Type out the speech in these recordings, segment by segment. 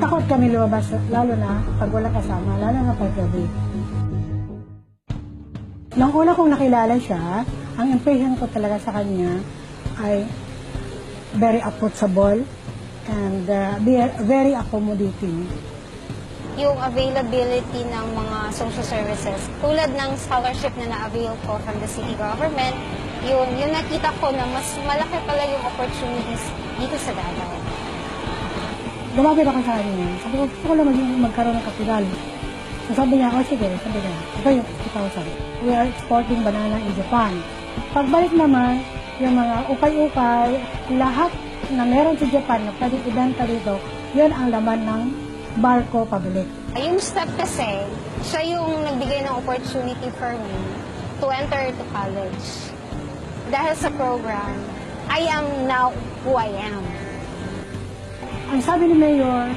Takot kami lumabas, lalo na pag wala kasama, lalo na pag gabi. Nung una kong nakilala siya, ang impression ko talaga sa kanya ay very approachable and very accommodating. Yung availability ng mga social services, tulad ng scholarship na na-avail ko from the city government, yung nakita ko na mas malaki pala yung opportunities dito sa Davao. Lumapit ako sa kanya. Sabi ko, gusto ko lang magkaroon ng kapital. So sabi niya, oh sige, sabi niya, ito yung 50,000. We are exporting banana in Japan. Pagbalik naman, yung mga ukay-ukay, lahat na meron sa Japan na pwedeng ibenta dito, yun ang laman ng barko pabalik. Yung step kasi, siya yung nagbigay ng opportunity for me to enter to college. Dahil sa program, I am now who I am. Ang sabi ni Mayor,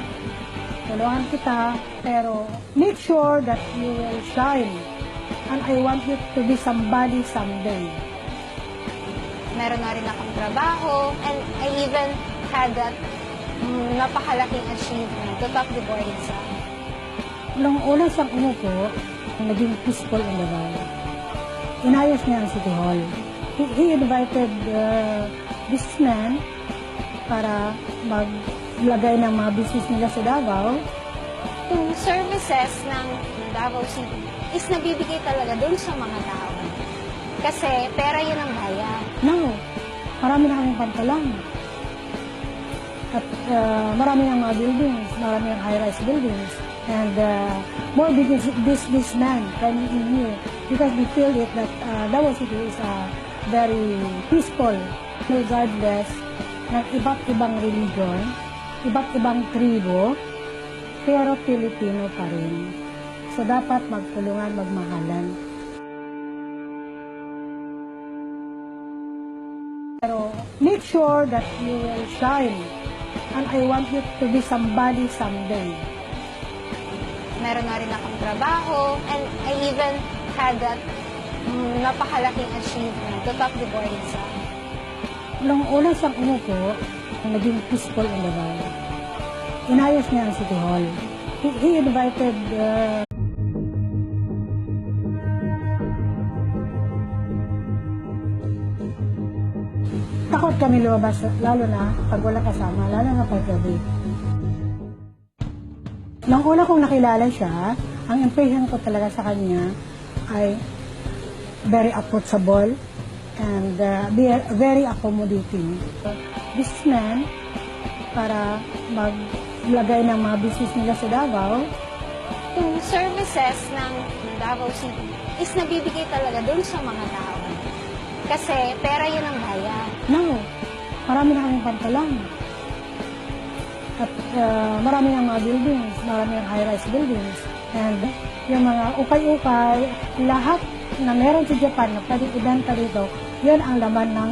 tulungan kita, pero make sure that you will shine. And I want you to be somebody someday. Meron na rin akong trabaho, and I even had that napakalaking achievement to top the board exam. Nung una siyang umupo, naging peaceful in Davao. Inayos niya ang City Hall. He invited businessmen para maglagay ng mga business nila sa Davao. Yung services ng Davao City is nabibigay talaga doon sa mga tao. Kasi pera yun ang bayan. Now, marami na kaming pantalan. At marami ng mga buildings, marami ng high-rise buildings. And more businessmen coming in here because we feel it that Davao City is very peaceful. Regardless ng iba't ibang religion, iba't ibang tribo, pero Pilipino pa rin. So dapat magtulungan, magmahalan. Pero make sure that you will shine. And I want you to be somebody someday. Meron na rin akong trabaho, and I even had that napakalaking achievement to top the board exam. Nung una siyang umupo, naging peaceful in Davao. Inayos niya ang City Hall. He invited takot kami lumabas, lalo na pag wala kasama, lalo na pag gabi. Nung una kong nakilala siya, ang impression ko talaga sa kanya ay very approachable and very accommodating. Businessman, para maglagay ng mga business nila sa Davao. Yung services ng Davao City is nabibigay talaga doon sa mga tao. Kasi pera yun ang bayan. Now, marami na kaming pantalan. At marami ng mga buildings, marami ng high-rise buildings. And yung mga ukay-ukay, lahat na meron sa Japan na pwedeng ibenta dito, yun ang laman ng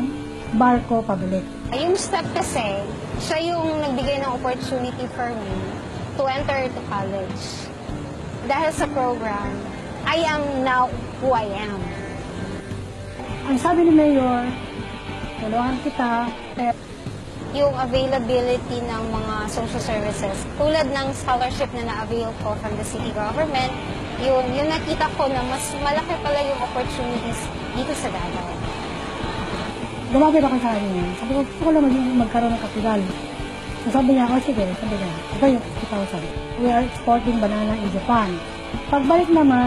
barko pabalik. Yung step kasi, siya yung nagbigay ng opportunity for me to enter to college. Dahil sa program, I am now who I am. Ang sabi ni Mayor, tulungan kita, pero Yung availability ng mga social services, tulad ng scholarship na na-avail ko from the city government, yung nakita ko na mas malaki pala yung opportunities dito sa Davao. lumapit ako sa kanya. Sabi ko, gusto ko lang magkaroon ng kapital. So sabi niya, oh sige, sabi niya, ito yung 50,000. We are exporting banana in Japan. Pagbalik naman,